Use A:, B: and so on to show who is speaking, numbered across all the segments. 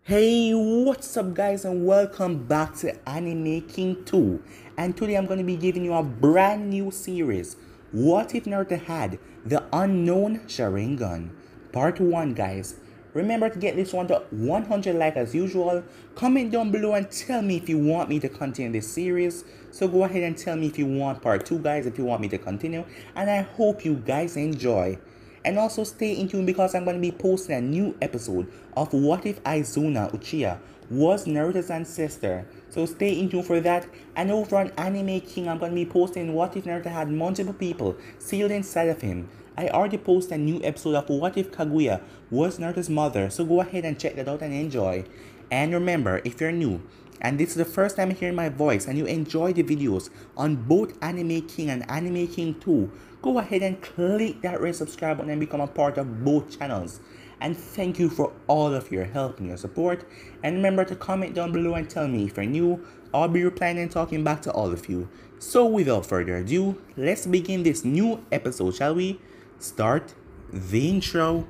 A: Hey, what's up guys, and welcome back to Anime King 2. And today I'm going to be giving you a brand new series. What if Naruto had the unknown Sharingan? Part 1 guys. Remember to get this one to 100 likes as usual. Comment down below and tell me if you want me to continue this series. So go ahead and tell me if you want part 2 guys, if you want me to continue. And I hope you guys enjoy. And also stay in tune because I'm going to be posting a new episode of What If Izuna Uchiha was Naruto's ancestor. So stay in tune for that. And over on Anime King, I'm going to be posting What If Naruto had multiple people sealed inside of him. I already posted a new episode of What If Kaguya was Naruto's mother. So go ahead and check that out and enjoy. And remember, if you're new and this is the first time hearing my voice and you enjoy the videos on both Anime King and Anime King 2, go ahead and click that red subscribe button and become a part of both channels. And thank you for all of your help and your support. And remember to comment down below and tell me if you're new. I'll be replying and talking back to all of you. So without further ado, let's begin this new episode, shall we? Start the intro.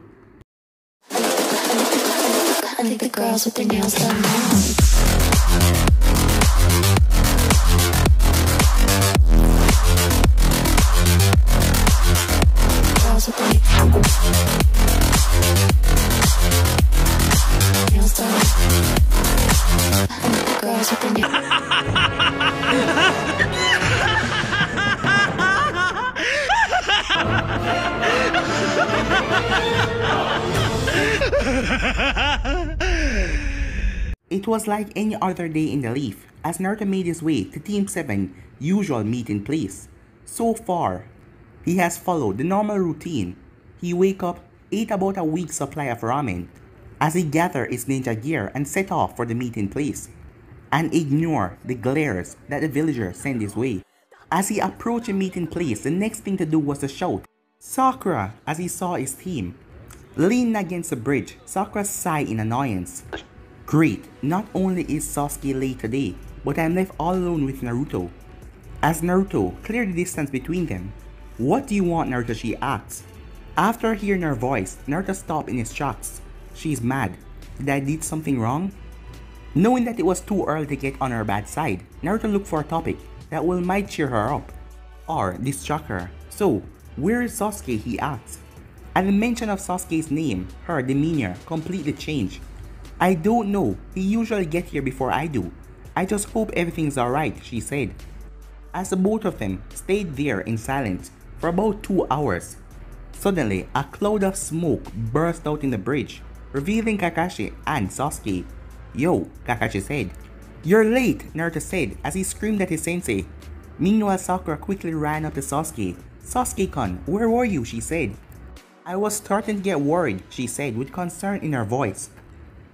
B: I think the girls with their nails done now. Girls with their nails done. I think the girls with their nails.
A: It was like any other day in the Leaf as Naruto made his way to Team 7 usual meeting place. So far, he has followed the normal routine. He wake up, ate about a week's supply of ramen as he gathered his ninja gear and set off for the meeting place and ignore the glares that the villagers sent his way. As he approached the meeting place, the next thing to do was to shout Sakura as he saw his team. Leaning against the bridge, Sakura sighed in annoyance. Great, not only is Sasuke late today, but I'm left all alone with Naruto. As Naruto cleared the distance between them. What do you want, Naruto? She asks. After hearing her voice, Naruto stopped in his tracks. She's mad. Did I did something wrong? Knowing that it was too early to get on her bad side, Naruto looked for a topic that might cheer her up or distract her. So, where is Sasuke? He asked. At the mention of Sasuke's name, her demeanor completely changed. I don't know, he usually gets here before I do. I just hope everything's alright, she said. As the both of them stayed there in silence for about 2 hours, suddenly a cloud of smoke burst out in the bridge, revealing Kakashi and Sasuke. Yo, Kakashi said. You're late, Naruto said as he screamed at his sensei. Meanwhile, Sakura quickly ran up to Sasuke. Sasuke-kun, where were you? She said. I was starting to get worried, she said with concern in her voice.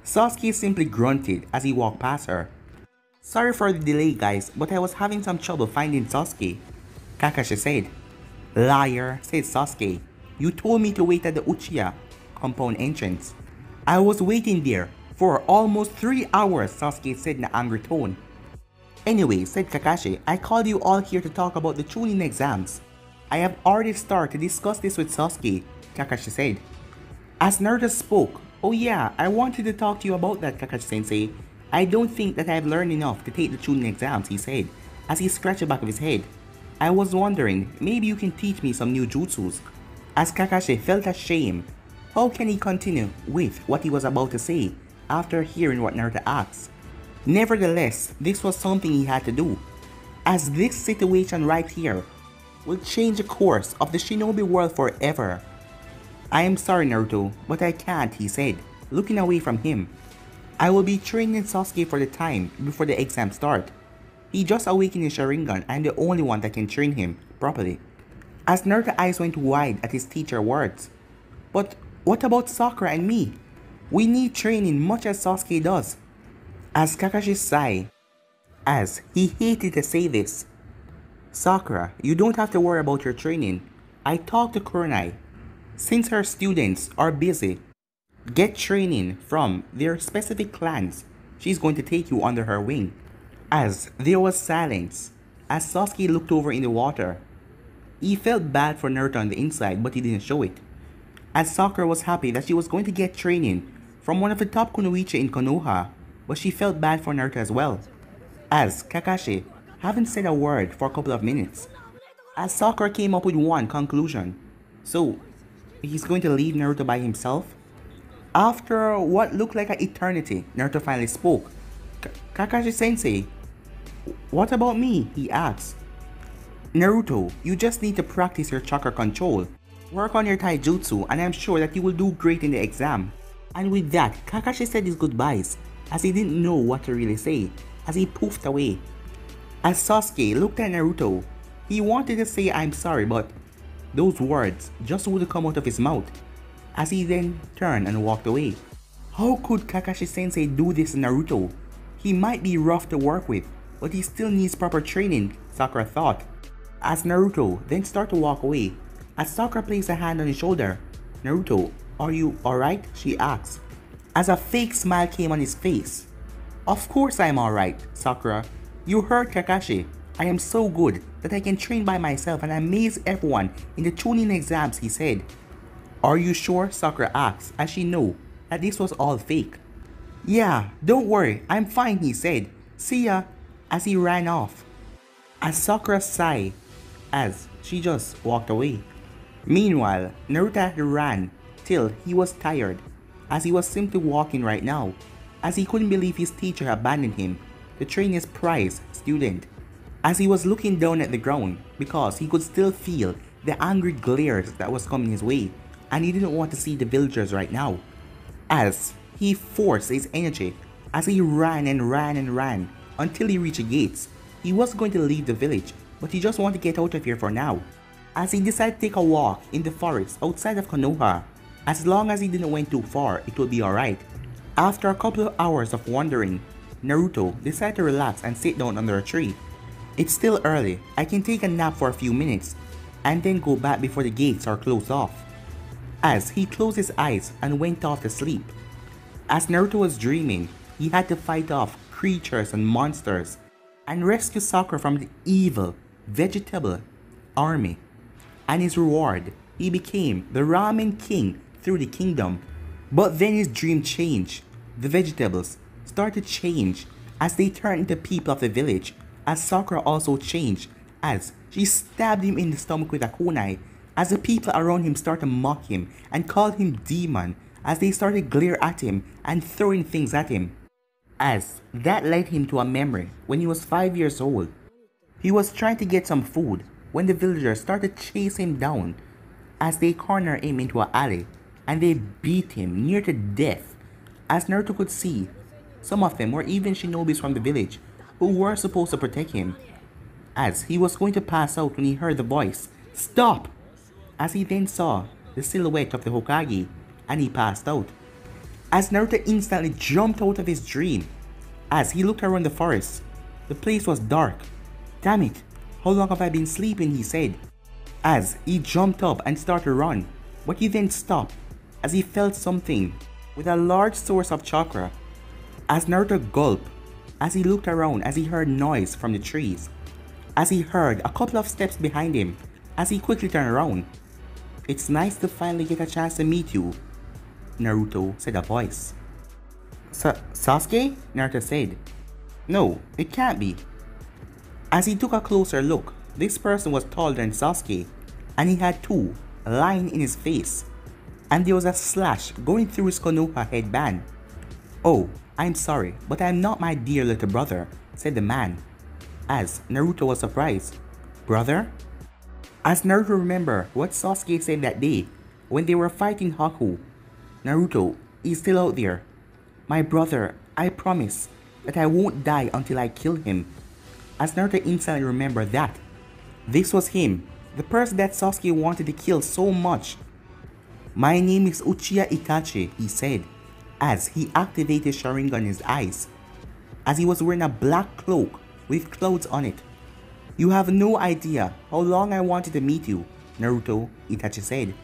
A: Sasuke simply grunted as he walked past her. Sorry for the delay guys, but I was having some trouble finding Sasuke, Kakashi said. Liar, said Sasuke. You told me to wait at the Uchiha compound entrance. I was waiting there for almost 3 hours, Sasuke said in an angry tone. Anyway, said Kakashi, I called you all here to talk about the Chunin exams. I have already started to discuss this with Sasuke, Kakashi said. As Naruto spoke, oh yeah, I wanted to talk to you about that, Kakashi-sensei. I don't think that I have learned enough to take the Chunin exams, he said, as he scratched the back of his head. I was wondering, maybe you can teach me some new jutsus. As Kakashi felt ashamed, how can he continue with what he was about to say after hearing what Naruto asked? Nevertheless, this was something he had to do, as this situation right here will change the course of the shinobi world forever. I am sorry Naruto, but I can't, he said, looking away from him. I will be training Sasuke for the time before the exam start. He just awakened his Sharingan and I'm the only one that can train him properly. As Naruto's eyes went wide at his teacher's words. But what about Sakura and me? We need training much as Sasuke does. As Kakashi sighed, as he hated to say this. Sakura, you don't have to worry about your training. I talked to Kurenai. Since her students are busy, get training from their specific clans. She's going to take you under her wing. As there was silence, as Sasuke looked over in the water. He felt bad for Naruto on the inside, but he didn't show it. As Sakura was happy that she was going to get training from one of the top kunoichi in Konoha, but she felt bad for Naruto as well, as Kakashi haven't said a word for a couple of minutes. As Sakura came up with one conclusion. So, he's going to leave Naruto by himself? After what looked like an eternity, Naruto finally spoke. Kakashi-sensei, what about me? He asked. Naruto, you just need to practice your chakra control. Work on your taijutsu and I'm sure that you will do great in the exam. And with that, Kakashi said his goodbyes, as he didn't know what to really say, as he poofed away. As Sasuke looked at Naruto, he wanted to say I'm sorry, but those words just wouldn't come out of his mouth, as he then turned and walked away. How could Kakashi-sensei do this to Naruto? He might be rough to work with, but he still needs proper training, Sakura thought. As Naruto then started to walk away, as Sakura placed a hand on his shoulder. Naruto, are you alright? She asked, as a fake smile came on his face. Of course I'm alright, Sakura. You heard Kakashi. I am so good that I can train by myself and amaze everyone in the Chunin exams, he said. Are you sure? Sakura asked, as she knew that this was all fake. Yeah, don't worry, I'm fine, he said. See ya, as he ran off. As Sakura sighed, as she just walked away. Meanwhile, Naruto ran till he was tired, as he was simply walking right now, as he couldn't believe his teacher abandoned him to train his prized student, as he was looking down at the ground because he could still feel the angry glares that was coming his way, and he didn't want to see the villagers right now. As he forced his energy, as he ran and ran and ran until he reached the gates. He was going to leave the village, but he just wanted to get out of here for now, as he decided to take a walk in the forest outside of Konoha. As long as he didn't went too far, it would be alright. After a couple of hours of wandering, Naruto decided to relax and sit down under a tree. It's still early, I can take a nap for a few minutes, and then go back before the gates are closed off. As he closed his eyes and went off to sleep. As Naruto was dreaming, he had to fight off creatures and monsters, and rescue Sakura from the evil vegetable army. And his reward, he became the ramen king through the kingdom. But then his dream changed. The vegetables started to change as they turned into people of the village, as Sakura also changed as she stabbed him in the stomach with a kunai, as the people around him started to mock him and call him demon, as they started to glare at him and throwing things at him. As that led him to a memory when he was 5 years old. He was trying to get some food when the villagers started to chase him down, as they cornered him into an alley and they beat him near to death. As Naruto could see, some of them were even shinobis from the village who were supposed to protect him. As he was going to pass out when he heard the voice, "Stop!" As he then saw the silhouette of the Hokage and he passed out. As Naruto instantly jumped out of his dream. As he looked around the forest, the place was dark. Damn it, how long have I been sleeping, he said. As he jumped up and started to run, but he then stopped as he felt something with a large source of chakra. As Naruto gulped, as he looked around as he heard noise from the trees. As he heard a couple of steps behind him, as he quickly turned around. It's nice to finally get a chance to meet you, Naruto, said a voice. Sasuke? Naruto said. No, it can't be. As he took a closer look, this person was taller than Sasuke, and he had two lying in his face, and there was a slash going through his Konoha headband. Oh, I'm sorry, but I'm not my dear little brother, said the man, as Naruto was surprised. Brother? As Naruto remembered what Sasuke said that day when they were fighting Haku. Naruto is still out there. My brother, I promise that I won't die until I kill him. As Naruto instantly remembered that this was him, the person that Sasuke wanted to kill so much. My name is Uchiha Itachi, he said, as he activated Sharingan in his eyes, as he was wearing a black cloak with clouds on it. You have no idea how long I wanted to meet you, Naruto, Itachi said.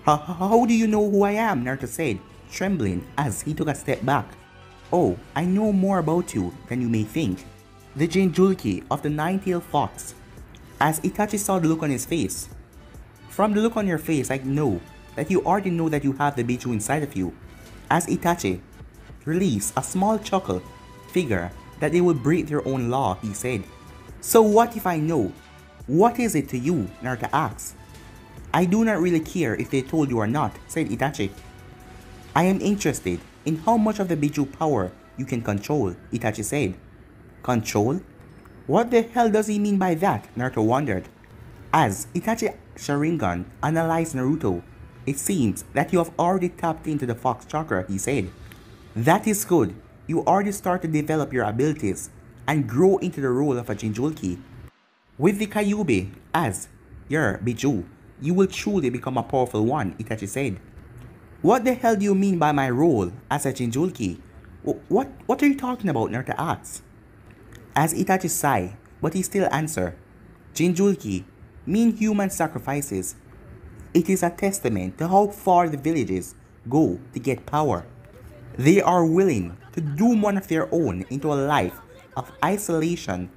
A: How do you know who I am? Naruto said, trembling as he took a step back. Oh, I know more about you than you may think. The Jinchuriki of the Nine-Tailed Fox. As Itachi saw the look on his face. From the look on your face, I know that you already know that you have the Biju inside of you. As Itachi released a small chuckle, figure that they would break their own law, he said. So what if I know? What is it to you? Naruto asked. I do not really care if they told you or not, said Itachi. I am interested in how much of the Biju power you can control, Itachi said. Control? What the hell does he mean by that? Naruto wondered. As Itachi Sharingan analyzed Naruto, it seems that you have already tapped into the Fox Chakra, he said. That is good. You already start to develop your abilities and grow into the role of a Jinchuriki. With the Kyuubi as your Biju, you will truly become a powerful one, Itachi said. What the hell do you mean by my role as a Jinchuriki? What are you talking about? Naruto asked. As Itachi sighed, but he still answered, Jinchuriki mean human sacrifices. It is a testament to how far the villages go to get power. They are willing to doom one of their own into a life of isolation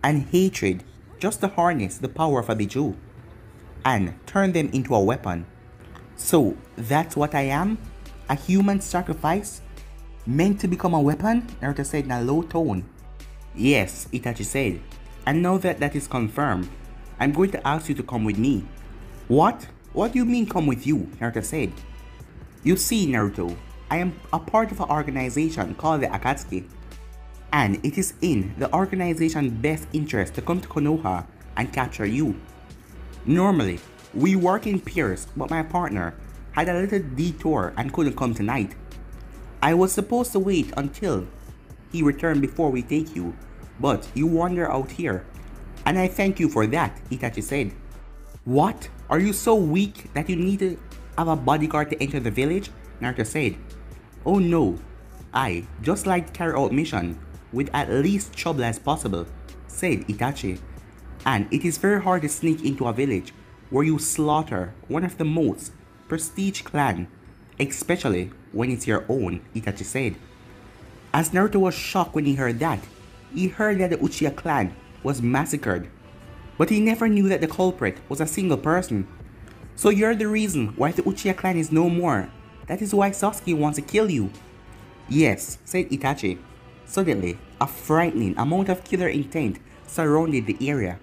A: and hatred just to harness the power of a Biju and turn them into a weapon. So that's what I am? A human sacrifice? Meant to become a weapon? Naruto said in a low tone. Yes, Itachi said. And now that that is confirmed, I'm going to ask you to come with me. What? What do you mean come with you? Naruto said. You see, Naruto, I am a part of an organization called the Akatsuki. And it is in the organization's best interest to come to Konoha and capture you. Normally, we work in pairs, but my partner had a little detour and couldn't come tonight. I was supposed to wait until he returned before we take you, but you wander out here. And I thank you for that, Itachi said. What? Are you so weak that you need to have a bodyguard to enter the village? Naruto said. Oh no, I just like to carry out mission with at least trouble as possible, said Itachi. And it is very hard to sneak into a village where you slaughter one of the most prestige clan, especially when it's your own, Itachi said. As Naruto was shocked when he heard that, he heard that the Uchiha clan was massacred, but he never knew that the culprit was a single person. So you're the reason why the Uchiha clan is no more. That is why Sasuke wants to kill you. Yes, said Itachi. Suddenly, a frightening amount of killer intent surrounded the area.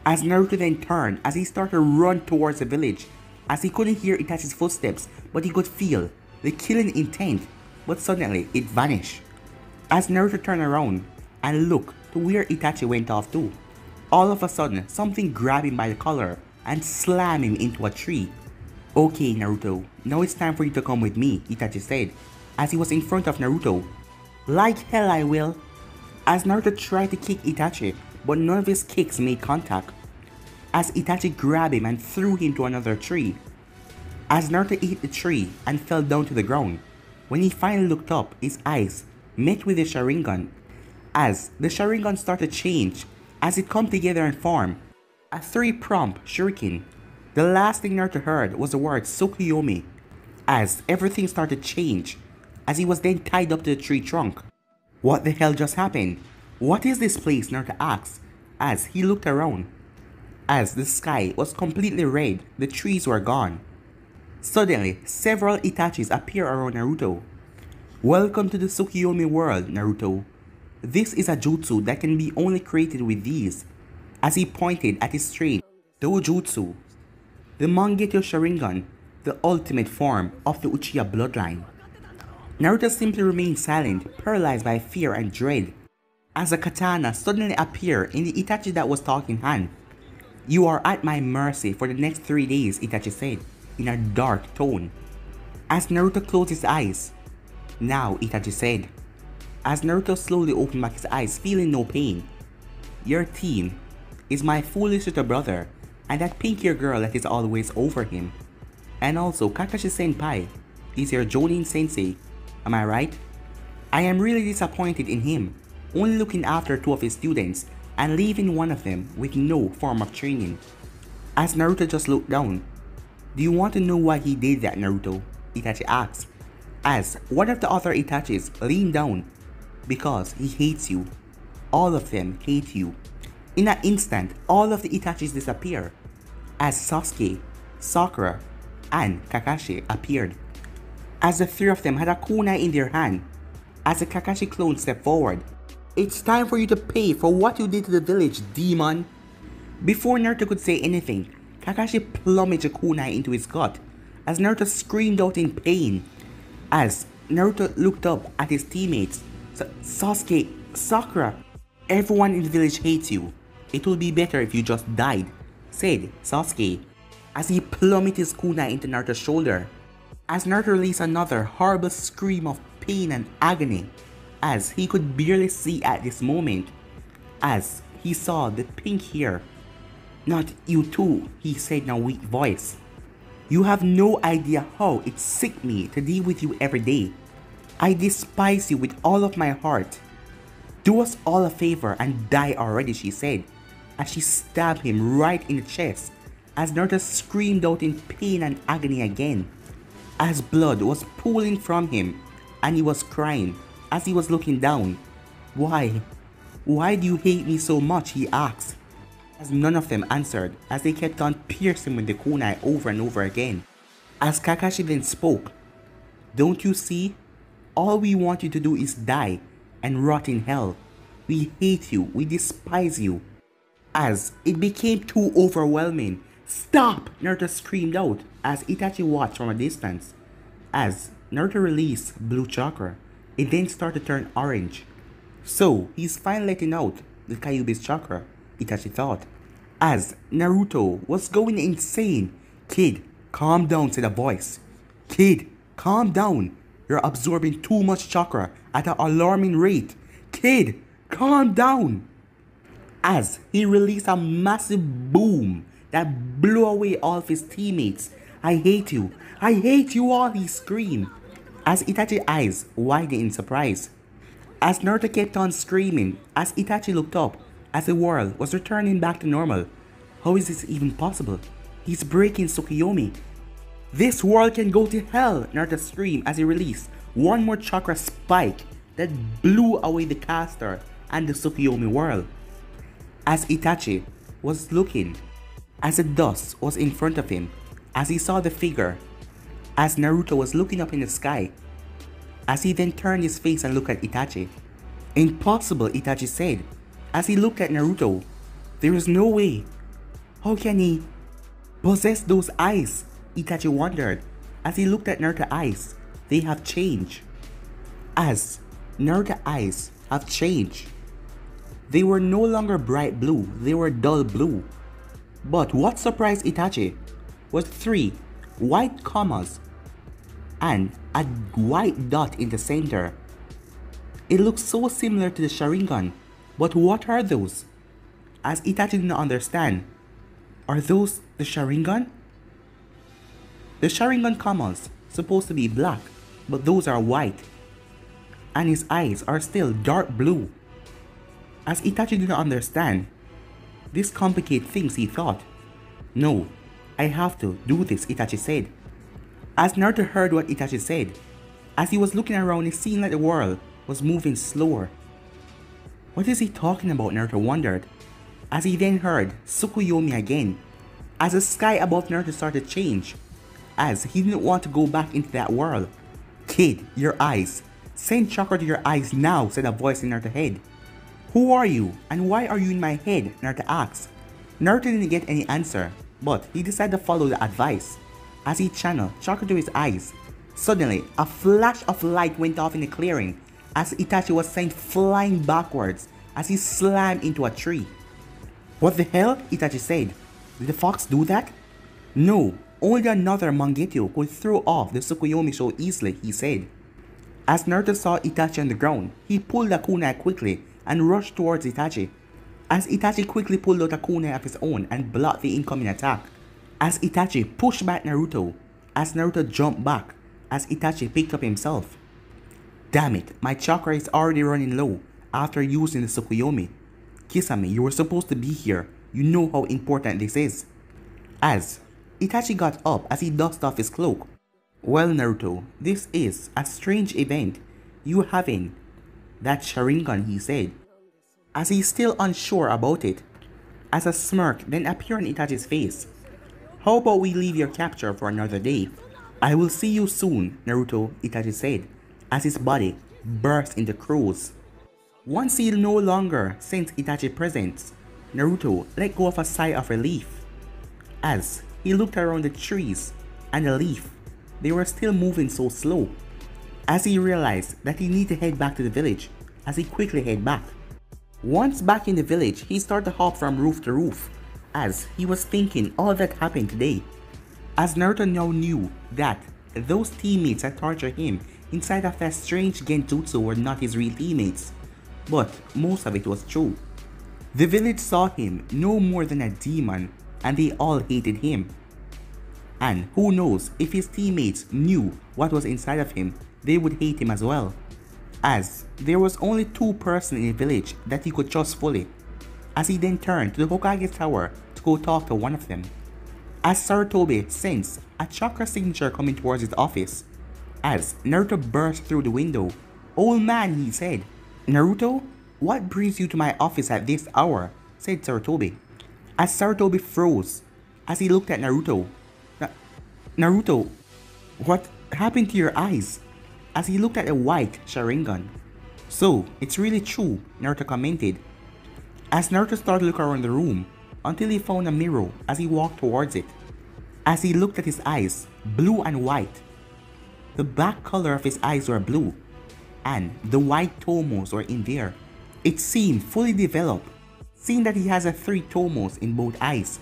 A: As Naruto then turned as he started to run towards the village, as he couldn't hear Itachi's footsteps, but he could feel the killing intent, but suddenly it vanished. As Naruto turned around and looked to where Itachi went off to, all of a sudden something grabbed him by the collar and slammed him into a tree. Okay Naruto, now it's time for you to come with me, Itachi said, as he was in front of Naruto. Like hell I will. As Naruto tried to kick Itachi, but none of his kicks made contact. As Itachi grabbed him and threw him to another tree. As Naruto hit the tree and fell down to the ground, when he finally looked up, his eyes met with the Sharingan. As the Sharingan started to change, as it come together and form a three-pronged shuriken. The last thing Naruto heard was the word Tsukuyomi, as everything started to change, as he was then tied up to the tree trunk. What the hell just happened? What is this place? Naruto asked, as he looked around. As the sky was completely red, the trees were gone. Suddenly, several Itachis appear around Naruto. Welcome to the Tsukuyomi world, Naruto. This is a jutsu that can be only created with these, as he pointed at his strength, Dojutsu, the Mangekyou Sharingan, the ultimate form of the Uchiha bloodline. Naruto simply remained silent, paralyzed by fear and dread, as a katana suddenly appeared in the Itachi that was talking hand. You are at my mercy for the next 3 days, Itachi said, in a dark tone. As Naruto closed his eyes. Now, Itachi said, as Naruto slowly opened back his eyes, feeling no pain. Your team is my foolish little brother, and that pink-haired girl that is always over him. And also, Kakashi-senpai is your Jonin sensei, am I right? I am really disappointed in him, only looking after 2 of his students, and leaving one of them with no form of training. As Naruto just looked down. Do you want to know why he did that, Naruto? Itachi asked, as one of the other Itachis leaned down. Because he hates you. All of them hate you. In an instant, all of the Itachis disappear, as Sasuke, Sakura, and Kakashi appeared. As the 3 of them had a kunai in their hand, as the Kakashi clone stepped forward. "It's time for you to pay for what you did to the village, demon!" Before Naruto could say anything, Kakashi plummeted a kunai into his gut as Naruto screamed out in pain. As Naruto looked up at his teammates, "Sasuke, Sakura, everyone in the village hates you. It will be better if you just died," said Sasuke, as he plummeted his kunai into Naruto's shoulder. As Naruto released another horrible scream of pain and agony, as he could barely see at this moment, as he saw the pink hair. "Not you too," he said in a weak voice. "You have no idea how it sick me to deal with you every day. I despise you with all of my heart. Do us all a favor and die already," she said, as she stabbed him right in the chest, as Naruto screamed out in pain and agony again, as blood was pooling from him and he was crying as he was looking down. Why do you hate me so much?" he asked, as none of them answered as they kept on piercing with the kunai over and over again. As Kakashi then spoke, "Don't you see? All we want you to do is die and rot in hell. We hate you, we despise you." As it became too overwhelming, "Stop!" Naruto screamed out as Itachi watched from a distance. As Naruto released blue chakra, it then started to turn orange. So he's finally letting out the Kyuubi's chakra, Itachi thought. As Naruto was going insane, "Kid, calm down," said a voice. "Kid, calm down. You're absorbing too much chakra at an alarming rate. Kid, calm down." As he released a massive boom that blew away all of his teammates. "I hate you all," he screamed, as Itachi's eyes widened in surprise. As Naruto kept on screaming, as Itachi looked up, as the world was returning back to normal. How is this even possible? He's breaking Tsukuyomi. "This world can go to hell," Naruto screamed as he released one more chakra spike that blew away the caster and the Tsukuyomi world. As Itachi was looking, as the dust was in front of him, as he saw the figure, as Naruto was looking up in the sky, as he then turned his face and looked at Itachi. "Impossible," Itachi said, as he looked at Naruto. "There is no way. How can he possess those eyes?" Itachi wondered, as he looked at Naruto's eyes. They have changed. As Naruto's eyes have changed, they were no longer bright blue, they were dull blue. But what surprised Itachi was 3 white commas and a white dot in the center. It looked so similar to the Sharingan, but what are those? As Itachi did not understand. Are those the Sharingan? The Sharingan commas supposed to be black, but those are white. And his eyes are still dark blue. As Itachi did not understand. This complicates things, he thought. "No, I have to do this," Itachi said. As Naruto heard what Itachi said, as he was looking around, it seemed like the world was moving slower. What is he talking about? Naruto wondered, as he then heard Tsukuyomi again, as the sky above Naruto started to change, as he didn't want to go back into that world. "Kid, your eyes. Send chakra to your eyes now," said a voice in Naruto's head. "Who are you and why are you in my head?" Naruto asked. Naruto didn't get any answer, but he decided to follow the advice. As he channeled chakra to his eyes, suddenly a flash of light went off in the clearing as Itachi was sent flying backwards as he slammed into a tree. "What the hell?" Itachi said. "Did the fox do that?" "No, only another Mangekyou could throw off the Tsukuyomi so easily," he said. As Naruto saw Itachi on the ground, he pulled a kunai quickly and rushed towards Itachi. As Itachi quickly pulled out a kunai of his own and blocked the incoming attack. As Itachi pushed back Naruto, as Naruto jumped back, as Itachi picked up himself. "Damn it, my chakra is already running low after using the Tsukuyomi. Kisame, you were supposed to be here. You know how important this is." As Itachi got up as he dusted off his cloak. "Well, Naruto, this is a strange event. You having that Sharingan," he said, as he's still unsure about it, as a smirk then appeared on Itachi's face. "How about we leave your capture for another day? I will see you soon, Naruto," Itachi said, as his body burst into crows. Once he no longer sensed Itachi's presence, Naruto let go of a sigh of relief. As he looked around the trees and the leaf, they were still moving so slow. As he realized that he needed to head back to the village, as he quickly head back. Once back in the village, he started to hop from roof to roof, as he was thinking all that happened today. As Naruto now knew that those teammates that tortured him inside of that strange genjutsu were not his real teammates, but most of it was true. The village saw him no more than a demon, and they all hated him. And who knows, if his teammates knew what was inside of him, they would hate him as well. As there was only 2 persons in the village that he could trust fully. As he then turned to the Hokage's tower to go talk to one of them. As Sarutobi sensed a chakra signature coming towards his office. As Naruto burst through the window. "Old man," he said. "Naruto, what brings you to my office at this hour?" said Sarutobi. As Sarutobi froze as he looked at Naruto. "Naruto, what happened to your eyes?" As he looked at the white Sharingan. "So, it's really true," Naruto commented. As Naruto started to look around the room until he found a mirror as he walked towards it. As he looked at his eyes, blue and white. The back color of his eyes were blue, and the white tomos were in there. It seemed fully developed, seeing that he has 3 tomos in both eyes.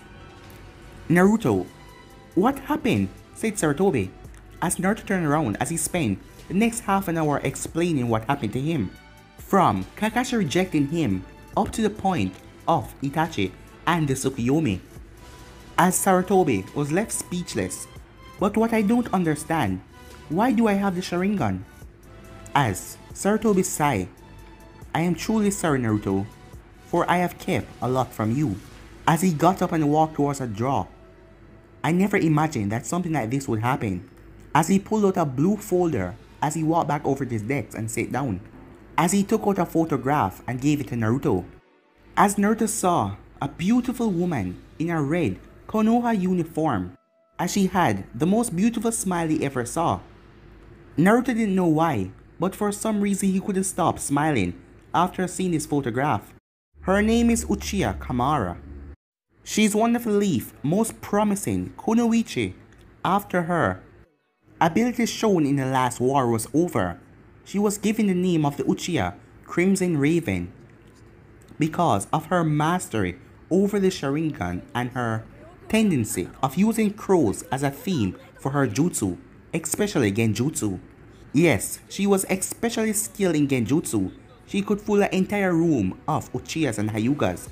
A: "Naruto, what happened?" said Sarutobi, as Naruto turned around as he spent the next half an hour explaining what happened to him. From Kakashi rejecting him up to the point of Itachi and the Tsukuyomi. As Sarutobi was left speechless. "But what I don't understand, why do I have the Sharingan?" As Sarutobi sighed, "I am truly sorry, Naruto, for I have kept a lot from you." As he got up and walked towards a drawer. "I never imagined that something like this would happen." As he pulled out a blue folder as he walked back over to his desk and sat down. As he took out a photograph and gave it to Naruto. As Naruto saw a beautiful woman in a red Konoha uniform, as she had the most beautiful smile he ever saw. Naruto didn't know why, but for some reason he couldn't stop smiling after seeing this photograph. Her name is Uchiha Kamara. She's one of the leaf most promising Kunoichi. After her ability shown in the last war was over, she was given the name of the Uchiha Crimson Raven because of her mastery over the Sharingan and her tendency of using crows as a theme for her jutsu, especially genjutsu. Yes, she was especially skilled in genjutsu. She could fool an entire room of Uchihas and Hyugas.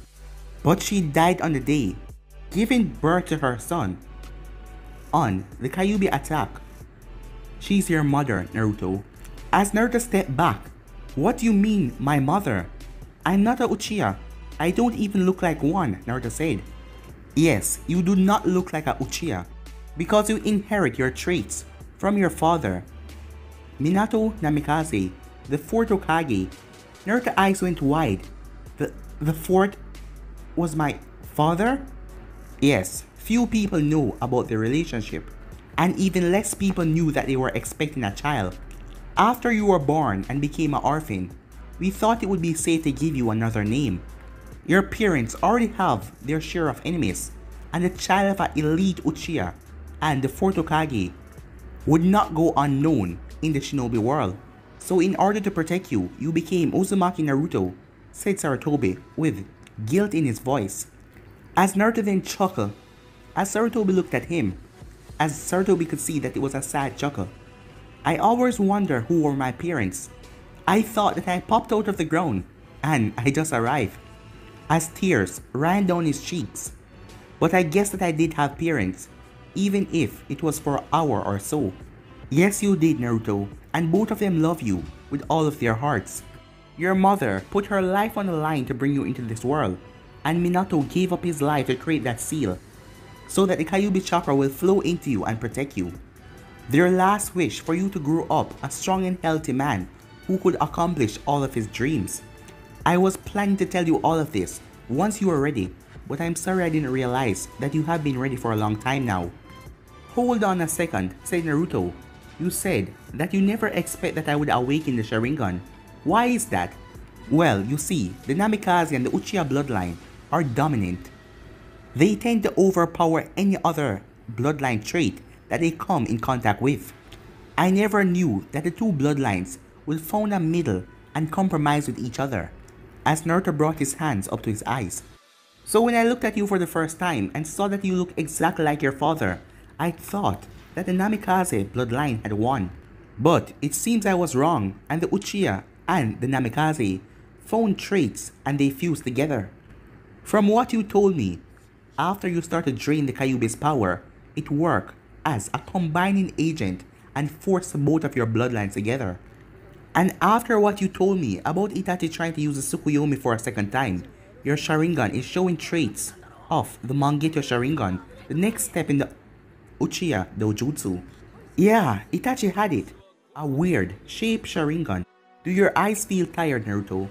A: But she died on the day, giving birth to her son. On the Kyuubi attack. "She's your mother, Naruto." As Naruto stepped back. "What do you mean, my mother? I'm not a Uchiha. I don't even look like one," Naruto said. "Yes, you do not look like a Uchiha, because you inherit your traits from your father, Minato Namikaze, the 4th Hokage." Naruto's eyes went wide. The 4th was my father? Yes, few people know about their relationship, and even less people knew that they were expecting a child. After you were born and became an orphan, we thought it would be safe to give you another name. Your parents already have their share of enemies, and the child of an elite Uchiha and the 4th Hokage would not go unknown in the shinobi world. So in order to protect you, you became Uzumaki Naruto, said Sarutobi with guilt in his voice. As Naruto then chuckled, as Sarutobi looked at him, as Sarutobi could see that it was a sad chuckle. "I always wonder who were my parents. I thought that I popped out of the ground, and I just arrived." As tears ran down his cheeks. "But I guess that I did have parents, even if it was for an hour or so." "Yes, you did, Naruto, and both of them love you with all of their hearts. Your mother put her life on the line to bring you into this world, and Minato gave up his life to create that seal, so that the Kyuubi chakra will flow into you and protect you. Their last wish for you to grow up a strong and healthy man who could accomplish all of his dreams. I was planning to tell you all of this once you were ready, but I'm sorry I didn't realize that you have been ready for a long time now." "Hold on a second," said Naruto. You said that you never expect that I would awaken the Sharingan. Why is that? Well, you see, the Namikaze and the Uchiha bloodline are dominant. They tend to overpower any other bloodline trait that they come in contact with. I never knew that the two bloodlines will found a middle and compromise with each other, as Naruto brought his hands up to his eyes. So when I looked at you for the first time and saw that you look exactly like your father, I thought that the Namikaze bloodline had won. But it seems I was wrong, and the Uchiha and the Namikaze found traits and they fused together. From what you told me, after you started draining the Kyuubi's power, it worked as a combining agent and forced both of your bloodlines together. And after what you told me about Itachi trying to use the Tsukuyomi for a second time, your Sharingan is showing traits of the Mangekyou Sharingan, the next step in the Uchiha Dojutsu. Yeah, Itachi had it. A weird, shaped Sharingan. Do your eyes feel tired, Naruto?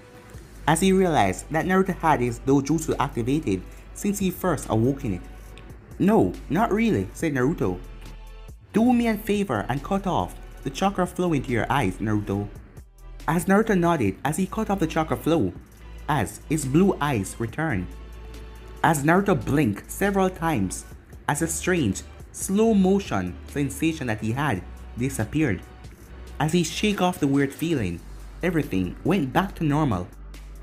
A: As he realized that Naruto had his Dojutsu activated since he first awoken it. No, not really, said Naruto. Do me a favor and cut off the chakra flow into your eyes, Naruto. As Naruto nodded as he cut off the chakra flow, as his blue eyes returned. As Naruto blinked several times, as a strange, slow motion sensation that he had disappeared. As he shook off the weird feeling, everything went back to normal.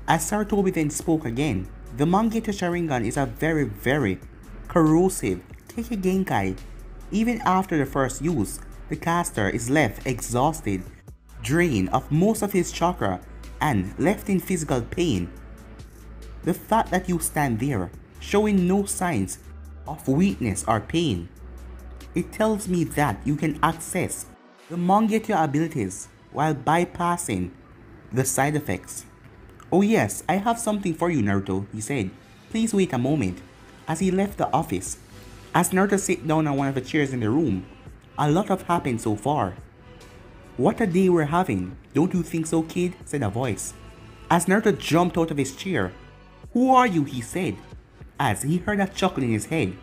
A: As Sarutobi then spoke again, the Mangekyou Sharingan is a very corrosive Keiki Genkai. Even after the first use, the caster is left exhausted, drained of most of his chakra, and left in physical pain. The fact that you stand there, showing no signs of weakness or pain, it tells me that you can access the Mangekyou abilities while bypassing the side effects. Oh yes, I have something for you, Naruto, he said. Please wait a moment. As he left the office, as Naruto sat down on one of the chairs in the room, a lot have happened so far. What a day we're having, don't you think so, kid? Said a voice. As Naruto jumped out of his chair. Who are you? He said, as he heard a chuckle in his head.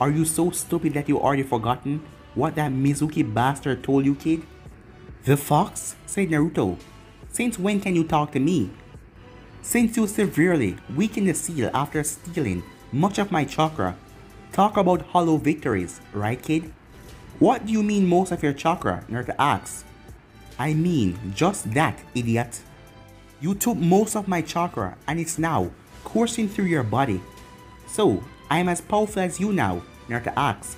A: Are you so stupid that you already forgotten what that Mizuki bastard told you, kid? The fox? Said Naruto. Since when can you talk to me? Since you severely weakened the seal after stealing much of my chakra. Talk about hollow victories, right, kid? What do you mean most of your chakra? Naruto asked. I mean just that, idiot. You took most of my chakra and it's now coursing through your body. So, I'm as powerful as you now, Naruto asked.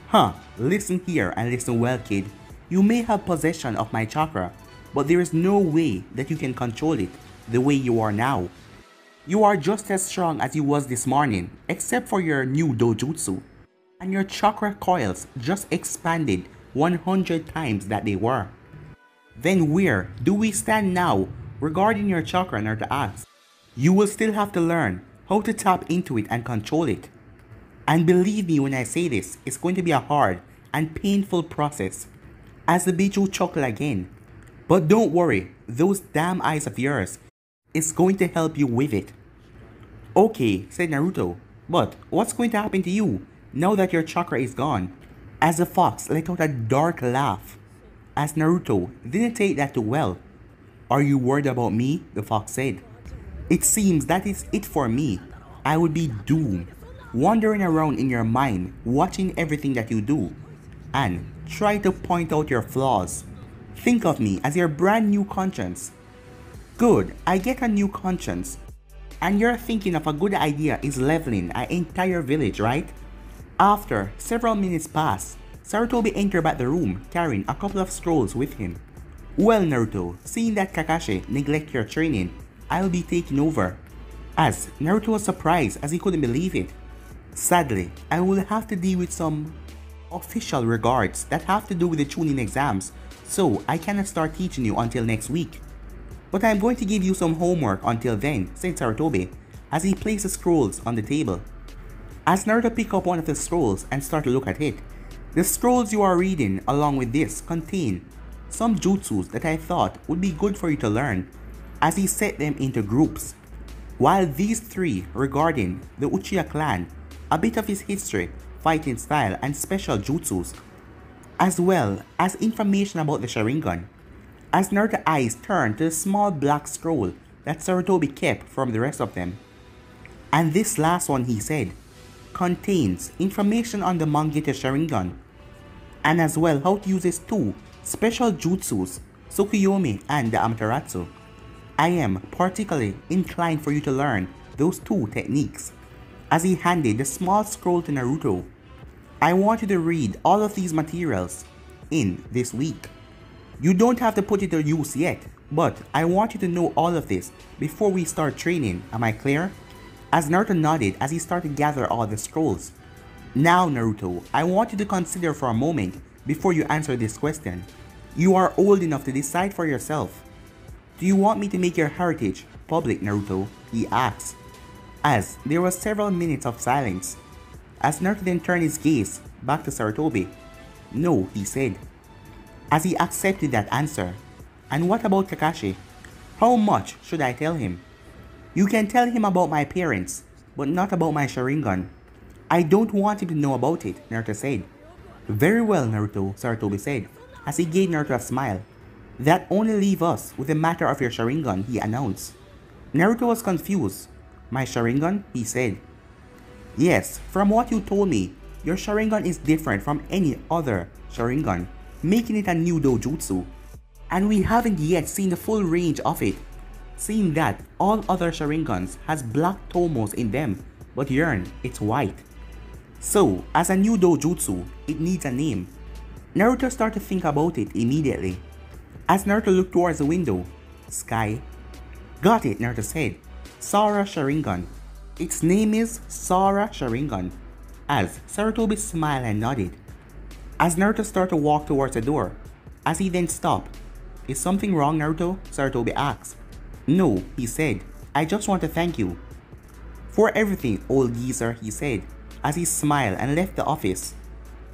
A: Huh, listen here and listen well, kid. You may have possession of my chakra, but there is no way that you can control it the way you are now. You are just as strong as you was this morning, except for your new dojutsu. And your chakra coils just expanded 100 times that they were. Then where do we stand now regarding your chakra, Naruto asked. You will still have to learn how to tap into it and control it. And believe me when I say this, it's going to be a hard and painful process. As the Bichu chuckled again. But don't worry, those damn eyes of yours is going to help you with it. Okay, said Naruto, but what's going to happen to you now that your chakra is gone? As the fox let out a dark laugh. As Naruto didn't take that too well. Are you worried about me? The fox said. It seems that is it for me. I would be doomed, wandering around in your mind, watching everything that you do, and try to point out your flaws. Think of me as your brand new conscience. Good, I get a new conscience. And you're thinking of a good idea is leveling an entire village, right? After several minutes passed, Sarutobi entered back the room carrying a couple of scrolls with him. Well, Naruto, seeing that Kakashi neglect your training, I'll be taking over. As Naruto was surprised as he couldn't believe it. Sadly, I will have to deal with some official regards that have to do with the tuning exams, so I cannot start teaching you until next week. But I'm going to give you some homework until then, said Sarutobi, as he placed the scrolls on the table. As Naruto picked up one of the scrolls and started to look at it, the scrolls you are reading along with this contain some jutsus that I thought would be good for you to learn, as he set them into groups. While these three regarding the Uchiha clan, a bit of his history, fighting style, and special jutsus. as well as information about the Sharingan, as Naruto's eyes turned to the small black scroll that Sarutobi kept from the rest of them. And this last one, he said, contains information on the Mangekyo Sharingan, and as well how to use his two special jutsus, Tsukuyomi and the Amaterasu. I am particularly inclined for you to learn those two techniques. As he handed the small scroll to Naruto, I want you to read all of these materials in this week. You don't have to put it to use yet, but I want you to know all of this before we start training, am I clear? As Naruto nodded as he started to gather all the scrolls. Now Naruto, I want you to consider for a moment before you answer this question. You are old enough to decide for yourself. Do you want me to make your heritage public, Naruto? He asked, as there was several minutes of silence. As Naruto then turned his gaze back to Sarutobi. No, he said, as he accepted that answer. And what about Kakashi? How much should I tell him? You can tell him about my parents, but not about my Sharingan. I don't want him to know about it, Naruto said. Very well, Naruto, Sarutobi said, as he gave Naruto a smile. That only leaves us with the matter of your Sharingan, he announced. Naruto was confused. My Sharingan? He said. Yes, from what you told me, your Sharingan is different from any other Sharingan, making it a new dojutsu. And we haven't yet seen the full range of it, seeing that all other Sharingans has black tomos in them, but yours, it's white. So, as a new dojutsu, it needs a name. Naruto started to think about it immediately. As Naruto looked towards the window, sky. Got it, Naruto said. Sora Sharingan. Its name is Sora Sharingan. As Sarutobi smiled and nodded. As Naruto started to walk towards the door, as he then stopped. Is something wrong, Naruto? Sarutobi asked. No, he said. I just want to thank you. For everything, old geezer, he said, as he smiled and left the office.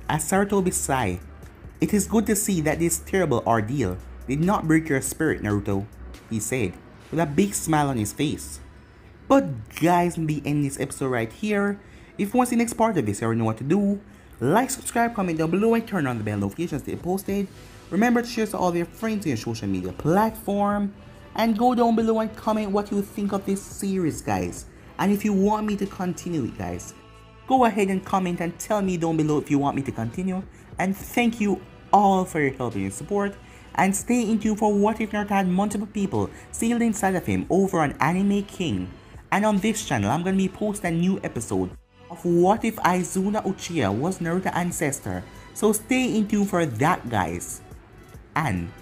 A: As Sarutobi sighed, it is good to see that this terrible ordeal did not break your spirit, Naruto, he said, with a big smile on his face. But guys, in the end of this episode right here, if you want to see the next part of this, you already know what to do. Like, subscribe, comment down below, and turn on the bell notifications to get posted. Remember to share to all of your friends on your social media platform. And go down below and comment what you think of this series, guys. And if you want me to continue it, guys, go ahead and comment and tell me down below if you want me to continue. And thank you all for your help and your support. And stay in tune for What If Naruto had multiple people sealed inside of him over on Anime King. And on this channel, I'm going to be posting a new episode of What If Aizuna Uchiha was Naruto's ancestor. So stay in tune for that, guys. And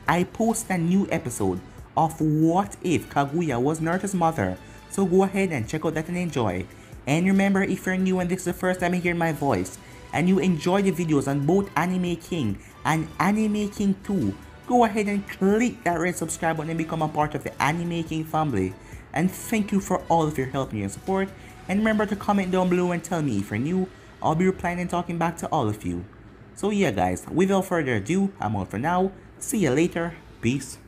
A: I post a new episode of What If Kaguya was Naruto's mother, so go ahead and check out that and enjoy. And remember, if you're new and this is the first time you hear my voice, and you enjoy the videos on both Anime King and Anime King 2, go ahead and click that red subscribe button and become a part of the Anime King family. And thank you for all of your help and your support, and remember to comment down below and tell me if you're new. I'll be replying and talking back to all of you. So yeah guys, without further ado, I'm out for now. See you later. Peace.